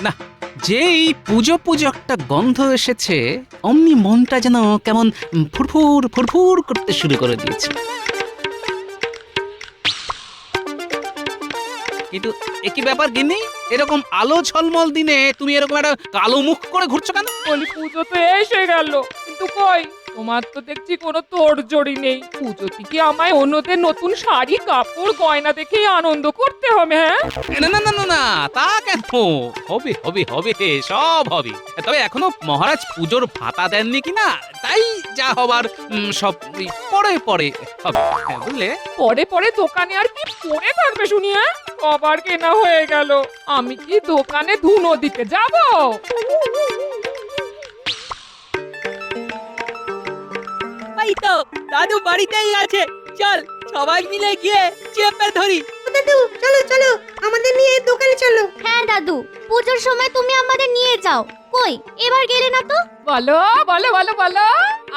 না, যেই পুজো পুজো একটা গন্ধ এসেছে অমনি মনটা যেন কেমন ফুরফুর ফুরফুর করতে শুরু করে দিয়েছে। কিন্তু একই ব্যাপার গিন্নি, এরকম আলো ঝলমল দিনে তুমি এরকম একটা কালো মুখ করে ঘুরছো কেন? বলি পুজো তো এসে গেল, কিন্তু কই তোমার তো দেখছি কোনো তোড়জোড়ি নেই। পুজোতে কি আমায় অন্যদের নতুন শাড়ি কাপড় গয়না দেখেই আনন্দ করতে হবে? হ্যাঁ না না না না না, তা কেন? হবে হবে হবে, সব হবে। তবে এখনো মহারাজ পুজোর ভাতা দেননি কিনা, তাই যা হবার সব পরে পরে হবে, বুঝলে? পরে পরে দোকানে আর কি পরে থাকবে শুনি? হ্যাঁ কবার কেনা হয়ে গেল, আমি কি দোকানে ধুনো দিতে যাব? এই তো দাদু বাড়িতেই আছে, চল সবাই মিলে গিয়ে চেপে ধরি। দাদু চলো চলো, আমাদের নিয়ে দোকানে চলো। হ্যাঁ দাদু, পুজোর সময় তুমি আমাদের নিয়ে যাও। কই এবার গেলে না তো? বলো বলো বলো বলো,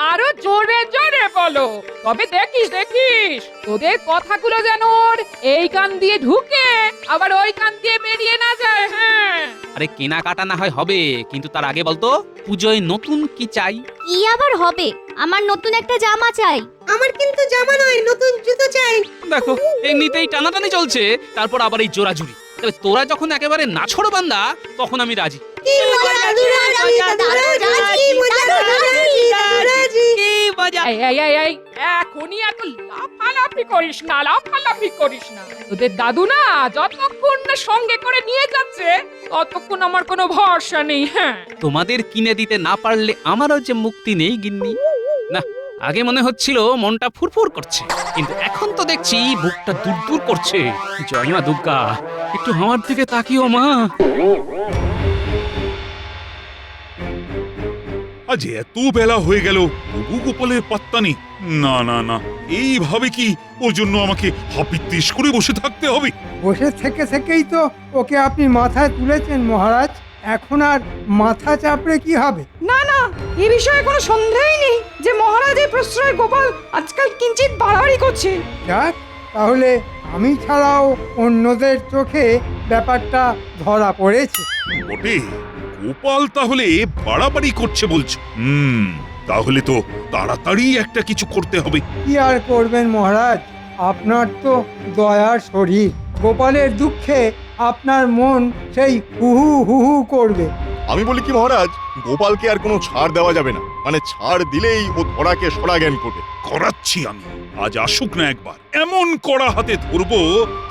আরো জোরে জোরে বলো, তবে দেখিস দেখিস তোদের কথাগুলো যেন ওর এই কান দিয়ে ঢুকে আবার ওই কান দিয়ে বেরিয়ে না যায়। হ্যাঁ আরে কেনাকাটা না হয় হবে, কিন্তু তার আগে বলতো পুজোয় নতুন কি চাই? কি আবার হবে? আমার নতুন একটা জামা চাই। আমার কিন্তু জামা নয়, নতুন জুতো চাই। দেখো এমনিতেই টানাটানি চলছে, তারপর আবার এই জোরাজুরি। তবে তোরা যখন একেবারে নাছোড় বান্দা তখন আমি রাজি। কি মজা দাদু রাজি, দাদু রাজি, মজা দাদু রাজি, দাদু রাজি। কি মজা! এই এই এই এই এখনই এত লাফালাফি করিস না, লাফালাফি করিস না। তোদের দাদু না যতক্ষণ না সঙ্গে করে নিয়ে যাচ্ছে ততক্ষণ আমার কোনো ভরসা নেই। হ্যাঁ তোমাদের কিনে দিতে না পারলে আমারও যে মুক্তি নেই গিন্নি। না, আগে মনে হচ্ছিল মনটা ফুরফুর করছে, কিন্তু এখন তো দেখছি বুকটা দূর দূর করছে। জয় মা দুর্গা, একটু আমার দিকে তাকিও মা। আজ এত বেলা হয়ে গেল তবু গোপালের পাত্তা নেই। না না না, এইভাবে কি ওর জন্য আমাকে হাপিত্তিস করে বসে থাকতে হবে? বসে থেকে থেকেই তো ওকে আপনি মাথায় তুলেছেন মহারাজ, এখন আর মাথা চাপড়ে কি হবে? না না, এ বিষয়ে কোনো সন্দেহই নেই যে মহারাজের প্রশ্রয় গোপাল আজকাল কিঞ্চিত বাড়াবাড়ি করছে। যাক, তাহলে আমি ছাড়াও অন্যদের চোখে ব্যাপারটা ধরা পড়েছে। বটে, গোপাল তাহলে বাড়াবাড়ি করছে বলছো? তাহলে তো তাড়াতাড়ি একটা কিছু করতে হবে। কি আর করবেন মহারাজ, আপনার তো দয়ার শরীর। গোপালের দুঃখে আপনার মন সেই হুহু হুহু করবে। আমি বলি কি মহারাজ, গোপালকে আর কোনো ছাড় দেওয়া যাবে না। মানে ছাড় দিলেই ও ধরাকে সরা জ্ঞান করবে। করাচ্ছি আমি, আজ আসুক না একবার, এমন কড়া হাতে ধরবো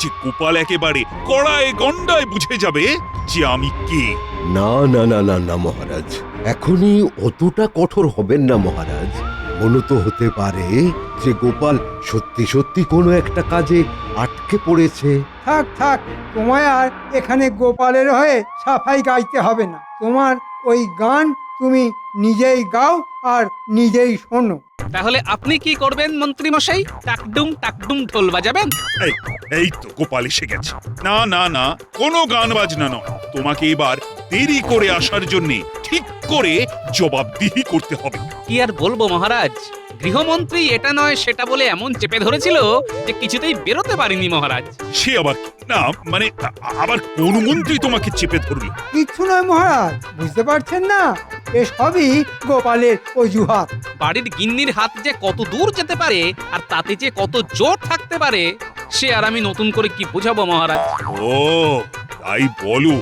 যে গোপাল একেবারে কড়ায় গন্ডায় বুঝে যাবে যে আমি কে। না না না না না মহারাজ, এখনই অতটা কঠোর হবেন না মহারাজ। মনে তো হতে পারে যে গোপাল সত্যি সত্যি কোনো একটা কাজে আটকে পড়েছে। থাক থাক, তোমায় আর এখানে গোপালের হয়ে সাফাই গাইতে হবে না। তোমার ওই গান তুমি নিজেই গাও আর নিজেই শোনো। তাহলে আপনি কি করবেন মন্ত্রী মশাই? টাকডুম টাকডুম ঢোল বাজাবেন? এই এই তো গোপাল এসে গেছে। না না না, কোনো গান বাজনা নয়। তোমাকে এবার দেরি করে আসার জন্য ঠিক করে জবাবদিহি করতে হবে। কি আর বলবো মহারাজ, গৃহমন্ত্রী এটা নয় সেটা বলে এমন চেপে ধরেছিল যে কিছুতেই বেরোতে পারিনি মহারাজ। সে আবার না, মানে আবার কোন মন্ত্রী তোমাকে চেপে ধরলো? কিচ্ছু নয় মহারাজ, বুঝতে পারছেন না? এসবই গোপালের অজুহাত। বাড়ির গিন্নির হাত যে কত দূর যেতে পারে আর তাতে যে কত জোর থাকতে পারে সে আর আমি নতুন করে কি বোঝাবো মহারাজ? ও তাই বলো,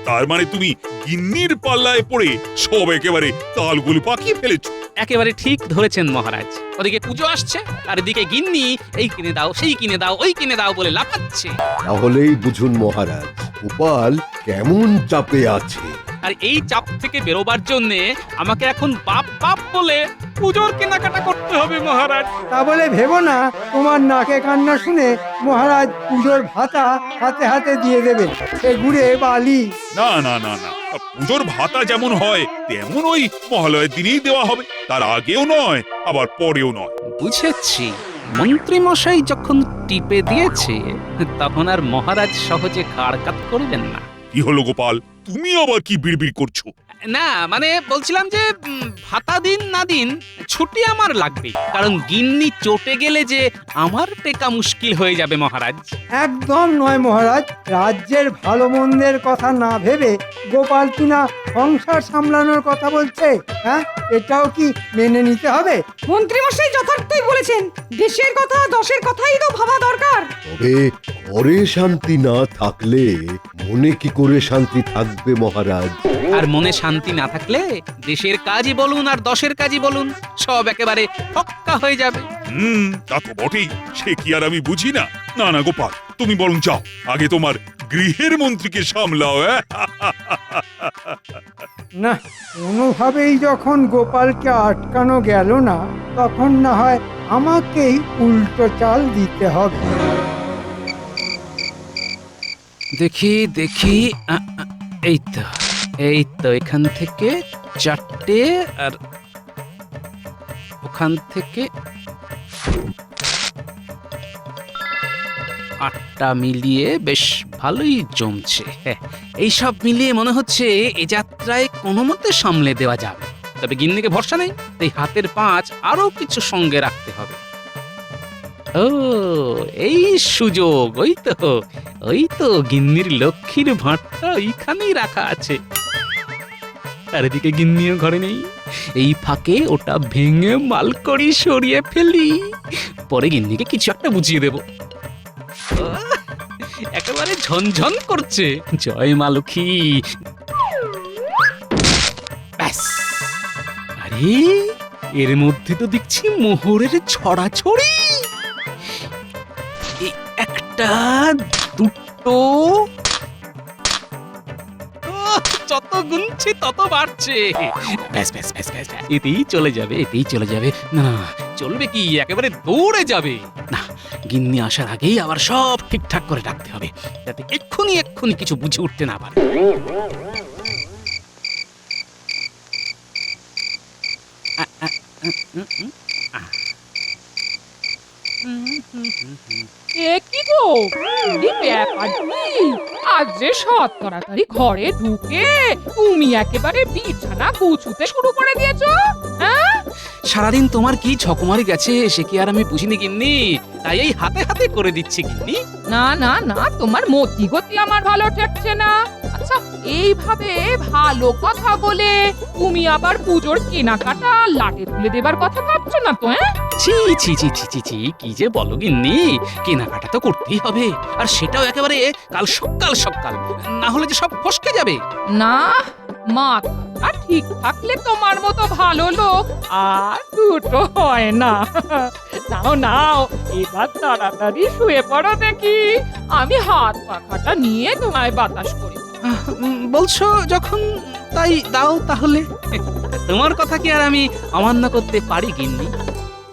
তার মানে তুমি গিন্নির পাল্লায় পড়ে সব একেবারে তালগুলো পাকিয়ে ফেলেছো। একেবারে ঠিক ধরেছেন মহারাজ। ওদিকে পুজো আসছে আর এদিকে গিন্নি এই কিনে দাও, সেই কিনে দাও, ওই কিনে দাও বলে লাফাচ্ছে। তাহলেই বুঝুন মহারাজ, গোপাল কেমন চাপে আছে। আর এই চাপ থেকে বেরোবার জন্যে আমাকে এখন বাপ বাপ বলে পুজোর কেনাকাটা করতে হবে মহারাজ। তা বলে ভেবো না তোমার নাকে কান্না শুনে মহারাজ পুজোর ভাতা হাতে হাতে দিয়ে দেবেন। সে ঘুরে বালি। না না না না, পুজোর ভাতা যেমন হয় তেমন ওই মহালয়ের দিনেই দেওয়া হবে, তার আগেও নয় আবার পরেও নয়। বুঝেছি, মন্ত্রী মশাই যখন টিপে দিয়েছে তখন আর মহারাজ সহজে ঘাড় কাত করবেন না। কি হলো গোপাল, তুমি আবার কি বিড়বিড় করছো? না মানে বলছিলাম যে ভাতা দিন না দিন ছুটি আমার লাগবে, কারণ গিন্নি চটে গেলে যে আমার টেকা মুশকিল হয়ে যাবে মহারাজ। একদম নয় মহারাজ, রাজ্যের ভালো মন্দের কথা না ভেবে গোপাল কিনা সংসার সামলানোর কথা বলছে। হ্যাঁ, এটাও কি মেনে নিতে হবে? মন্ত্রীমশাই যথার্থই বলেছেন, দেশের কথা দশের কথাই তো ভাবা দরকার। তবে ঘরে শান্তি না থাকলে মনে কি করে শান্তি থাকবে মহারাজ? আর মনে শান্তি না থাকলে দেশের কাজই বলুন আর দশের কাজই বলুন সব একেবারে ফক্কা হয়ে যাবে। তা তো বটেই, সে কি আর আমি বুঝি না। না না গোপাল, তুমি বরং যাও, আগে তোমার গৃহের মন্ত্রীকে সামলাও। না, কোনোভাবেই যখন গোপালকে আটকানো গেল না, তখন না হয় আমাকেই উল্টো চাল দিতে হবে। দেখি দেখি এই তো এখান থেকে 4টে আর ওখান থেকে 8টা মিলিয়ে বেশ ভালোই জমছে। এই সব মিলিয়ে মনে হচ্ছে এ যাত্রায় কোনো মতে সামলে দেওয়া যাবে। তবে গিন্নিকে ভরসা নেই, তাই হাতের পাঁচ আরো কিছু সঙ্গে রাখতে হবে। ও এই সুযোগ, ওই তো গিন্নির লক্ষ্মীর ভাঁড়টা ওইখানেই রাখা আছে। আর এদিকে গিন্নিও ঘরে নেই, এই ফাঁকে ওটা ভেঙে মালকড়ি সরিয়ে ফেলি, পরে গিন্নিকে কিছু একটা বুঝিয়ে দেব। একেবারে ঝনঝন করছে। জয় মা লক্ষ্মী। ব্যাস, আরে এর মধ্যে তো দেখছি মোহরের ছড়াছড়ি। একটা দুটো, যত গুনছি তত বাড়ছে। ব্যাস ব্যাস ব্যাস ব্যাস, এতেই চলে যাবে, এতেই চলে যাবে। না চলবে কি, একেবারে দৌড়ে যাবে। না, গিন্নি আসার আগেই আবার সব ঠিকঠাক করে রাখতে হবে, যাতে এক্ষুনি কিছু বুঝে উঠতে না পারে। এ কি গো, কি ব্যাপার কি? আজ যে সৎ তাড়াতাড়ি ঘরে ঢুকে তুমি একেবারে বিছানা গুছুতে শুরু করে দিয়েছো? হ্যাঁ, সারাদিন তোমার কি ছকমারি গেছে সে কি আর আমি বুঝিনি গিন্নি, তাই এই হাতে হাতে করে দিচ্ছি গিন্নি। না না না, তোমার মতি গতি আমার ভালো ঠেকছে না। আচ্ছা, এইভাবে ভালো কথা বলে তুমি আবার পুজোর কেনাকাটা লাটে তুলে দেবার কথা ভাবছো না তো? হ্যাঁ, ছি ছি ছি ছি ছি ছি, কি যে বলো গিন্নি, কেনাকাটা তো করতেই হবে, আর সেটাও একেবারে কাল সকাল, না হলে যে সব ফসকে যাবে। না, মাথাটা ঠিক থাকলে তোমার মতো ভালো লোক আর দুটো হয় না। নাও নাও, এবার তাড়াতাড়ি শুয়ে পড়ো দেখি, আমি হাত পাখাটা নিয়ে তোমায় বাতাস করি। বলছো যখন, তাই দাও তাহলে। তোমার কথা কি আর আমি অমান্য করতে পারি গিন্নি?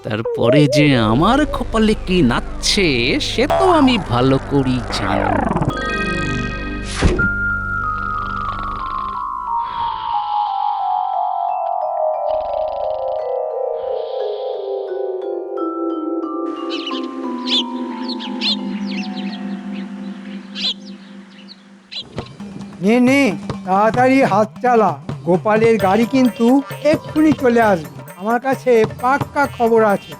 তারপরে যে আমার কপালে কি নাচছে সে তো আমি ভালো করি জানি। নে নে, তাড়াতাড়ি হাত চালা, গোপালের গাড়ি কিন্তু এক্ষুনি চলে আসবে। আমার কাছে পাক্কা খবর আছে।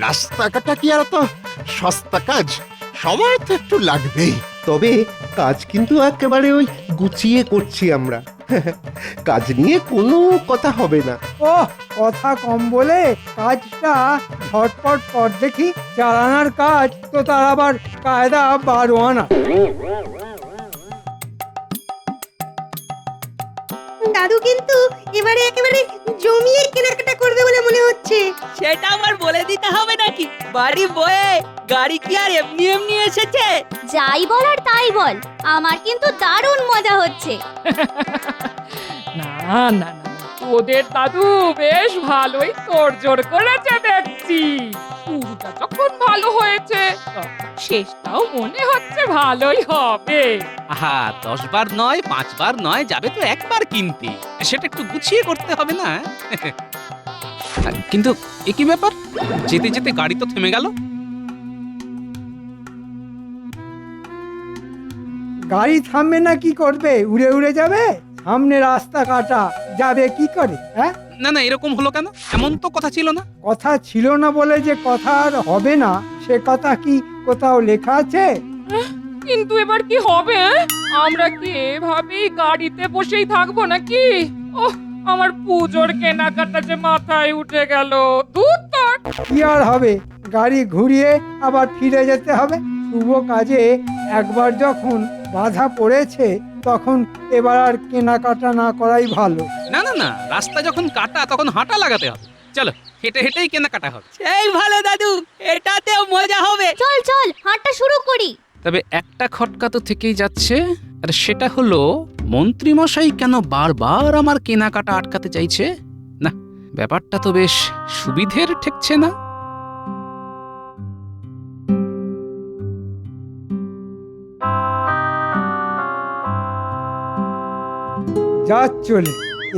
রাস্তাঘাটটা কি আর তো সস্তা কাজ, সময় তো একটু লাগবেই। তবে কাজ কিন্তু একেবারে ওই গুছিয়ে করছি আমরা। কাজ নিয়ে কোনো কথা হবে না। ও, কথা কম বলে কাজটা ঝটপট কর দেখি। চালানোর কাজ তো তার আবার কায়দা 12 আনা। দাদু কিন্তু এবারে একেবারে জমিয়ে কেনাকাটা করবে বলে মনে হচ্ছে। সেটা আমার বলে দিতে হবে নাকি? বাড়ি বয়ে গাড়ি কি আর এমনি এমনি এসেছে? যাই বল আর তাই বল, আমার কিন্তু দারুণ মজা হচ্ছে। না না না, ওদের দাদু বেশ ভালোই তোড়জোড় করেছে দেখছি। শুরুটা যখন ভালো হয়েছে, তখন শেষটাও মনে হচ্ছে ভালোই হবে। আহা, 10 বার নয় 5 বার নয়, যাবে তো একবার কিনতে, সেটা একটু গুছিয়ে করতে হবে না? কিন্তু একই ব্যাপার, যেতে যেতে গাড়ি তো থেমে গেল। গাড়ি থামবে না কি করবে? উড়ে উড়ে যাবে? সামনে রাস্তা কাটা, যাবে কি করে? হ্যাঁ, না না, এরকম হলো কেন? এমন তো কথা ছিল না। কথা ছিল না বলে যে কথা আর হবে না সে কথা কি কোথাও লেখা আছে? কিন্তু এবার কি হবে? আমরা কি এভাবেই গাড়িতে বসেই থাকবো নাকি? ওহ, আমার পুজোর কেনাকাটা যে মাথায় উঠে গেল। দূর তোর। কি আর হবে, গাড়ি ঘুরিয়ে আবার ফিরে যেতে হবে। শুভ কাজে একবার যখন বাধা পড়েছে তখন এবার আর কেনাকাটা না করাই ভালো। না না না, রাস্তা যখন কাটা তখন হাঁটা লাগাতে হবে। চলো, হেঁটে হেঁটেই কেনাকাটা হবে। সেই ভালো দাদু, এটাতেও মজা হবে। চল চল হাঁটা শুরু করি। তবে একটা খটকা তো থেকেই যাচ্ছে, আর সেটা হলো মন্ত্রীমশাই কেন বারবার আমার কেনাকাটা আটকাতে চাইছে? না, ব্যাপারটা তো বেশ সুবিধের ঠেকছে না। যা চলে,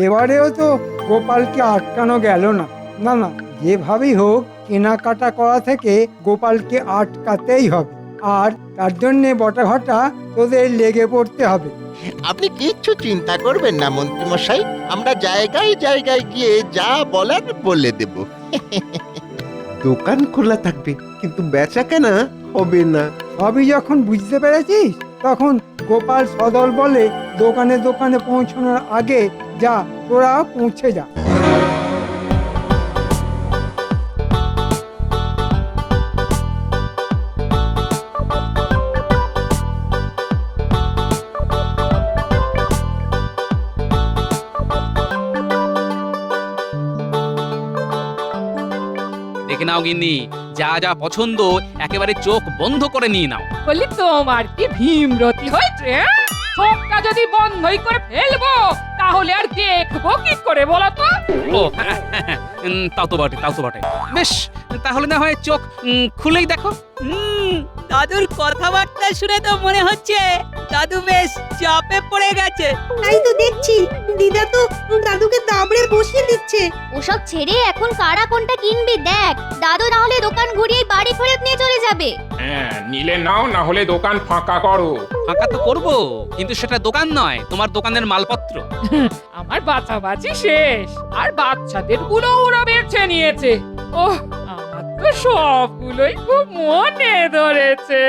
এবারেও তো গোপালকে আটকানো গেল না। না না, যেভাবেই হোক কেনাকাটা করা থেকে গোপালকে আটকাতেই হবে। আর তার জন্যে বটাঘটা তোদের লেগে পড়তে হবে। আপনি কিচ্ছু চিন্তা করবেন না মন্ত্রীমশাই, আমরা জায়গায় জায়গায় গিয়ে যা বলার বলে দেব। দোকান খোলা থাকবে কিন্তু বেচা কেনা হবে না। সবই যখন বুঝতে পেরেছিস তখন গোপাল সদল বলে দোকানে দোকানে পৌঁছানোর আগে যা তোরা পৌঁছে যা। দেখে নাও গিন্নি, যা যা পছন্দ একেবারে চোখ বন্ধ করে নিয়ে নাও। বলি তোমার কি ভীমরতি হয়েছে? চোখটা যদি বন্ধই করে ফেলবো তাহলে আর দেখবো কি করে বলো তো? ও তাও তো বটে, তাও তো বটে। বেশ, তাহলে না হয় চোখ খুলেই দেখো। দাদুর কথাবার্তা শুনে তো মনে হচ্ছে দাদু বেশ চাপে পড়ে গেছে। তাই তো দেখছি, দিদা তো দাদুকে দাবড়ে বসিয়ে দিচ্ছে। ওসব ছেড়ে এখন কারা কোনটা কিনবি দেখ। দাদু না হলে দোকান ঘুরিয়ে বাড়ি ফেরত নিয়ে চলে যাবে। হ্যাঁ, নিলে নাও, না হলে দোকান ফাঁকা করো। ফাঁকা তো করবো, কিন্তু সেটা দোকান নয়, তোমার দোকানের মালপত্র। আমার বাঁচাবাচি শেষ, আর বাচ্চাদের গুলো ওরা বেছে নিয়েছে। ওহ, আমার তো সবগুলোই খুব মনে ধরেছে।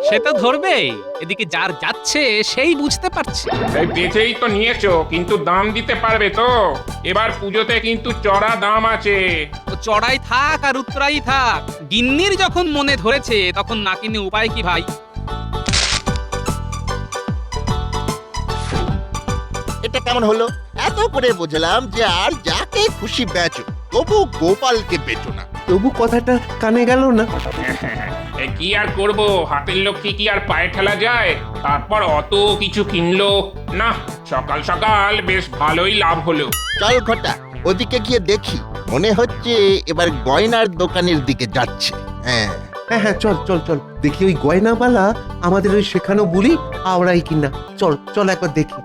সে তো ধরবেই, এদিকে যার যাচ্ছে সেই বুঝতে পারছে। এই বেচেই তো নিয়েছো, কিন্তু দাম দিতে পারবে তো? এবার পুজোতে কিন্তু চড়া দাম আছে। ও চড়াই থাক আর উত্তরাই থাক, গিন্নির যখন মনে ধরেছে তখন না কিনে উপায় কি ভাই? এটা কেমন হলো? এত করে বুঝলাম যে আর যাকে খুশি বেচো, তবু গোপালকে বেচো না। তবু কথাটা কানে গেল না। এ কি আর করব, হাতের লক্ষ্মী কি আর পায়ে ঠেলা যায়? তারপর অত কিছু কিনলো না, সকাল সকাল বেশ ভালোই লাভ হলো। চল ঘটা, ওদিকে গিয়ে দেখি। মনে হচ্ছে এবার গয়নার দোকানের দিকে যাচ্ছে। হ্যাঁ হ্যাঁ হ্যাঁ, চল চল চল, দেখি ওই গয়নাওয়ালা আমাদের ওই শেখানো বুলি আওড়াই কিনা। চল চল একবার দেখি।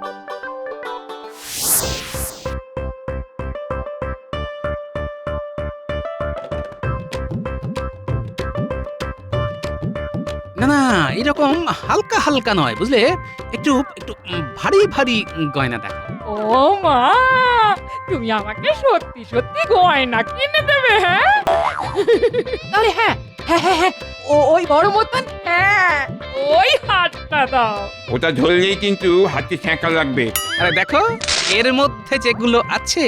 না না, এরকম হালকা হালকা নয়, বুঝলে, একটু একটু ভারী ভারী গয়না দেখো। ও মা, তুমি আমাকে সত্যি সত্যি গয়না কিনে দেবে? হ্যাঁ, আরে হ্যাঁ হ্যাঁ হ্যাঁ হ্যাঁ, ওই বড় মতন, হ্যাঁ ওই হাতটা দাও। ওটা ধরলেই কিন্তু হাতে ছ্যাঁকা লাগবে। আরে দেখো, এর মধ্যে যেগুলো আছে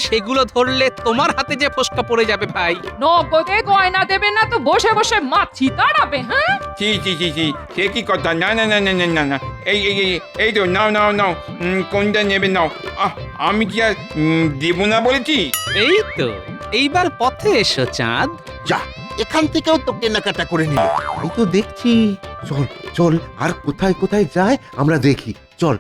সেগুলো ধরলে তোমার হাতে যে ফোসকা পড়ে যাবে ভাই। নগদে গয়না দেবে না তো বসে বসে মাছি তাড়াবে? হ্যাঁ, জি জি জি জি, সে কি কথা? না না না না না না না, এই এই এই, এই তো নাও নাও নাও, কোনটা নেবে নাও। আমি কি আর দেবো না বলেছি? এই তো, এইবার পথে এসো চাঁদ। যা, এখান থেকেও তো কেনাকাটা করে নিল। আমি তো দেখছি। চল চল, আর কোথায় কোথায় যায় আমরা দেখি। চল।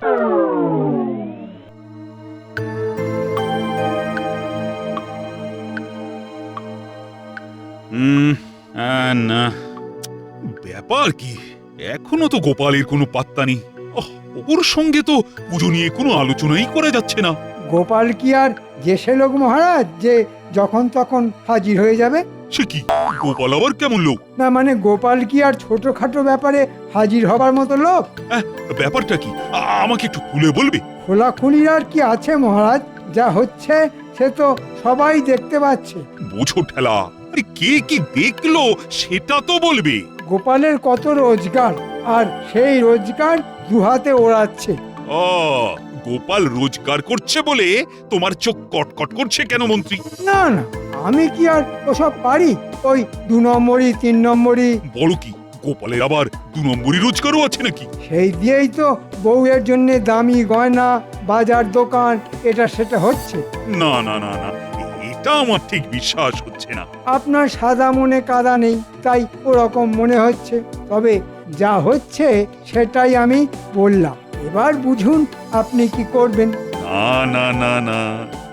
না, ব্যাপার কি, এখনো তো গোপালের কোনো পাত্তা নেই। ওর সঙ্গে তো পুজো নিয়ে কোনো আলোচনাই করা যাচ্ছে না। গোপাল কি আর জেসে লোক মহারাজ যে যখন তখন হাজির হয়ে যাবে? সে কি গোপাল আবার কেমন লোক? না মানে গোপাল কি আর ছোটখাটো ব্যাপারে হাজির হবার মতো লোক? ব্যাপারটা কি আমাকে একটু খুলে বলবে? খোলাখুলির আর কি আছে মহারাজ, যা হচ্ছে সে তো সবাই দেখতে পাচ্ছে। বোঝো ঠেলা, আরে কে কি দেখলো সেটা তো বলবে। গোপালের কত রোজগার, আর সেই রোজগার দুহাতে ওড়াচ্ছে। গোপাল রোজগার করছে বলে তোমার চোখ কটকট করছে কেন মন্ত্রী? না না, আমি কি আর ওসব পারি? ওই 2 নম্বরই 3 নম্বরই। বড় কি গোপালের আবার 2 নম্বরই রোজগারও আছে নাকি? সেই দিয়েই তো বউয়ের জন্য দামি গয়না, বাজার দোকান, এটা সেটা হচ্ছে। না না না না, এটা আমার ঠিক বিশ্বাস হচ্ছে না। আপনার সাদা মনে কাদা নেই, তাই ওরকম মনে হচ্ছে। তবে যা হচ্ছে সেটাই আমি বললাম, এবার বুঝুন আপনি কি করবেন। না না না না,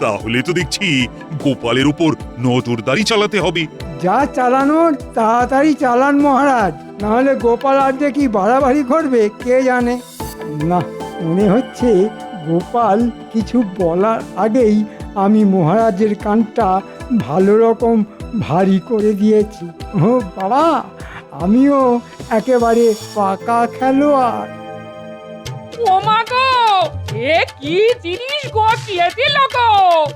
তাহলে তো দেখছি গোপালের উপর নজরদারি চালাতে হবে। যা চালানোর তাড়াতাড়ি চালান মহারাজ, নাহলে গোপাল আর যে কি বাড়াবাড়ি করবে কে জানে। না, মনে হচ্ছে গোপাল কিছু বলার আগেই আমি মহারাজের কানটা ভালো রকম ভারী করে দিয়েছি। ও বাবা, আমিও একেবারে পাকা খেলোয়াড়। ও মা গো, এ কি জিনিস গটিয়ে দিল গো?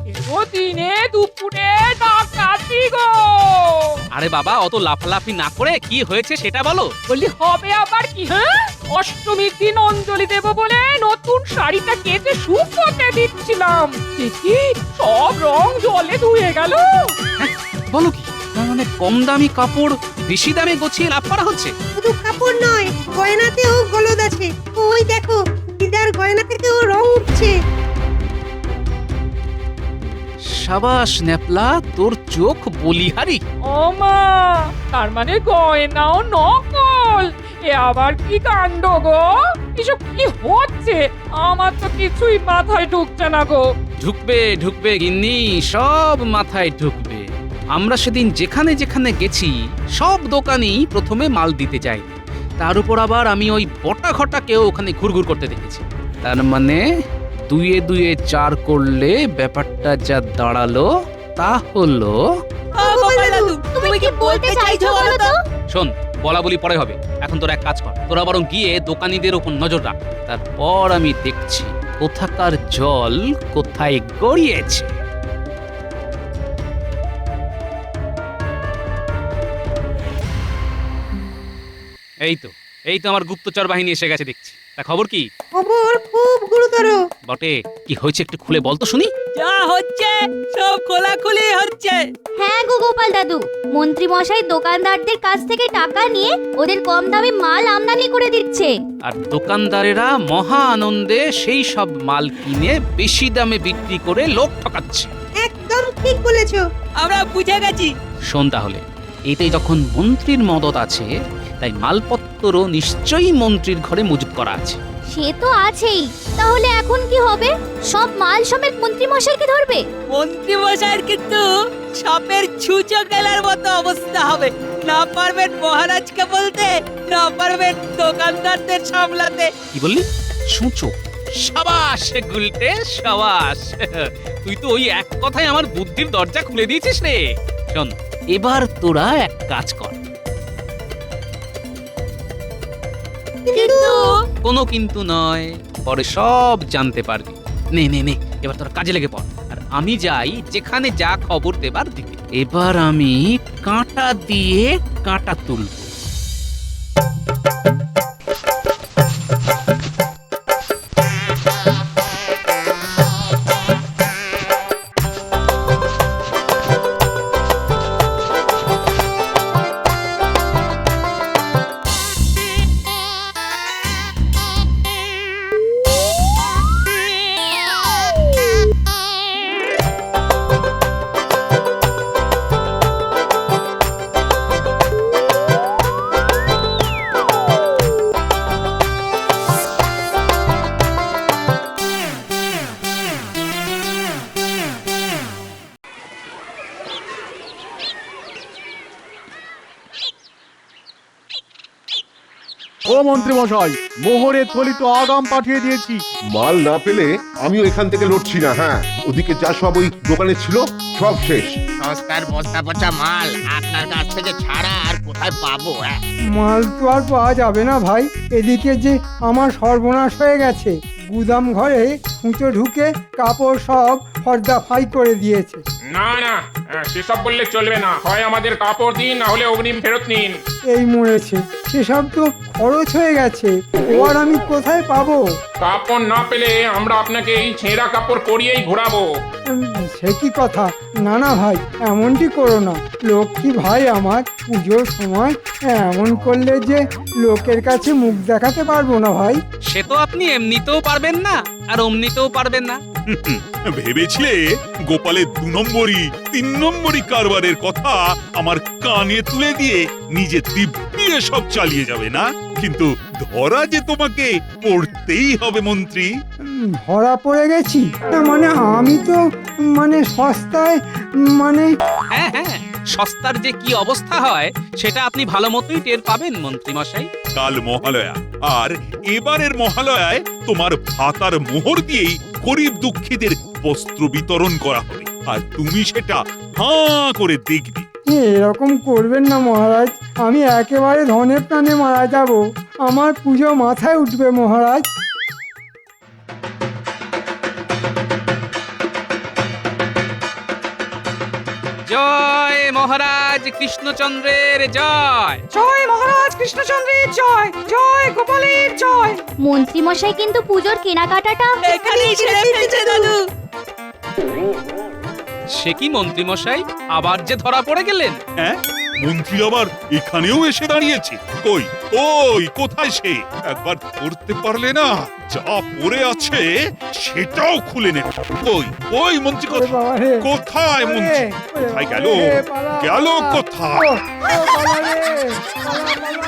এতো দিনে দুপুরে ডাকাতি গো। আরে বাবা, অত লাফালাফি না করে কি হয়েছে সেটা বলো। বলি হবে আবার কি? হ্যাঁ, অষ্টমীর দিন অঞ্জলি দেব বলে নতুন শাড়িটা কেচে শুকোতে দিচ্ছিলাম, দেখি সব রং জলে ধুয়ে গেল। বলো কি, তার মানে কম দামি কাপড় বেশি দামে গছিয়ে লাভ করা হচ্ছে? শুধু কাপড় নয়, গয়নাতেও গলদ আছে। ওই দেখো, দিদার গয়না থেকেও রং উঠছে। সাবাস ন্যাপলা, তোর চোখ বলিহারি। ও মা, তার মানে গয়নাও নকল? এ আবার কি কাণ্ড গো? এসব কি হচ্ছে? আমার তো কিছুই মাথায় ঢুকছে না গো। ঢুকবে ঢুকবে গিন্নি, সব মাথায় ঢুকবে। আমরা সেদিন যেখানে যেখানে গেছি সব দোকানেই প্রথমে মাল দিতে যাই, তার উপর আবার আমি ওই বটা ঘটাকেও ওখানে ঘুরঘুর করতে দেখেছি। তার মানে 2 2 4 করলে ব্যাপারটা যা দাঁড়ালো তা হলো। তুমি কি বলতে চাইছো বলো তো? শোন, বলা বলি পরে হবে, এখন তোরা এক কাজ কর, তোরা বরং গিয়ে দোকানীদের উপর নজর রাখ, তারপর আমি দেখছি কোথাকার জল কোথায় গড়িয়েছে। এই তো আমার গুপ্তচর বাহিনী এসে গেছে দেখছি। তা খবর কি? খবর খুব গুরুতর। বটে, কি হয়েছে একটু খুলে বল তো শুনি। যা হচ্ছে সব খোলাখুলি হচ্ছে। হ্যাঁ গো গোপাল দাদু, মন্ত্রী মশাই দোকানদারদের কাছ থেকে টাকা নিয়ে ওদের কম দামে মাল আমদানি করে দিচ্ছে, আর দোকানদারেরা মহা আনন্দে সেই সব মাল কিনে বেশি দামে বিক্রি করে লোক ঠকাচ্ছে। একদম ঠিক বলেছো। আমরা বুঝে গেছি। শোন তাহলে, এতে যখন মন্ত্রীর মদত আছে, তাই মালপত্রও নিশ্চয়ই মন্ত্রীর ঘরে মজুত করা আছে। সে তো আছেই। তাহলে এখন কি হবে? সব মাল সমেত মন্ত্রী মশাইকে ধরবে? মন্ত্রী মশাইয়ের কিন্তু সাপের ছুঁচো গেলার মতো অবস্থা হবে। না পারবেন মহারাজকে বলতে, না পারবেন দোকানদারদের সামলাতে। কি বললি? সূচক? সাবাস গুলটে, সাবাস। তুই তো ওই এক কথায় আমার বুদ্ধির দরজা খুলে দিয়েছিস রে। শোন, এবার তোরা এক কাজ কর। কিন্তু কোনো কিন্তু নয়, পরে সব জানতে পারবি। নে নে নে, এবার তোরা কাজে লেগে পড়, আর আমি যাই যেখানে যা খবর দেবার দিতে। এবার আমি কাঁটা দিয়ে কাঁটা তুলব। ও মন্ত্রী মশাই, মোহরের থলি তো আগাম পাঠিয়ে দিয়েছি। মাল না পেলে আমিও এখান থেকে লড়ছি না। হ্যাঁ, ওদিকে যা সব ওই দোকানে ছিল সব শেষ। সস্তার বস্তা পচা মাল আপনার কাছ থেকে ছাড়া আর কোথায় পাবো? মাল তো আর পাওয়া যাবে না ভাই। এদিকে যে আমার সর্বনাশ হয়ে গেছে, গুদাম ঘরে খুঁচো ঢুকে কাপড় সব ফর্দা ফাই করে দিয়েছে। না না, সেসব বললে চলবে না। হয় আমাদের কাপড় দিন, না হলে অগ্রিম ফেরত নিন। এই মরেছে, সেসব তো খরচ হয়ে গেছে, ও আর আমি কোথায় পাবো? কাপড় না পেলে আমরা আপনাকে এই ছেঁড়া কাপড় পরিয়েই ঘোরাবো। সে কি কথা? না না ভাই, এমনটি করো না। লক্ষ্মী ভাই আমার, পুজোর সময় এমন করলে যে লোকের কাছে মুখ দেখাতে পারবো না ভাই। সে তো আপনি এমনিতেও পারবেন না আর অমনিতেও পারবেন না। ভেবেছিলে গোপালের 2 নম্বরই 3 নম্বরই কারবারের কথা আমার কানে তুলে দিয়ে নিজে দিব্যি সব চালিয়ে যাবে না? কিন্তু ধরা যে তোমাকে পড়তেই হবে মন্ত্রী। ধরা পড়ে গেছি? মানে আমি তো সস্তায় হ্যাঁ হ্যাঁ, সস্তার যে কি অবস্থা হয় সেটা আপনি ভালো মতোই টের পাবেন মন্ত্রী মশাই। কাল মহালয়া, আর এবারের মহালয়ায় তোমার ভাতার মোহর দিয়েই গরিব দুঃখীদের বস্ত্র বিতরণ করা হবে, আর তুমি সেটা হাঁ করে দেখবে। এরকম করবেন না মহারাজ, আমি একেবারে ধনে প্রাণে মারা যাব। আমার পুজো মাথায় উঠবে মহারাজ। জয় মহারাজ কৃষ্ণচন্দ্রের জয়। জয় মহারাজ কৃষ্ণচন্দ্রের জয়, জয় গোপালের জয়। মন্ত্রী মশাই কিন্তু পুজোর কেনাকাটাটা এখানেই ছেড়ে ফেলেছে দাদু। সে কি মন্ত্রী মশাই, আবার যে ধরা পড়ে গেলেন? হ্যাঁ, মন্ত্রী আবার এখানেও এসে দাঁড়িয়েছে। কই কই কোথায় সে? একবার ধরতে পারলে না, যা পড়ে আছে সেটাও খুলে নে। কই কই মন্ত্রী ওরে বাবা রে, কোথায় মন্ত্রী? ওরে কোথায় বাবা গেল? রে, পালা, গেল পালা। কোথায়? ও বাবা রে, পালা, পালা।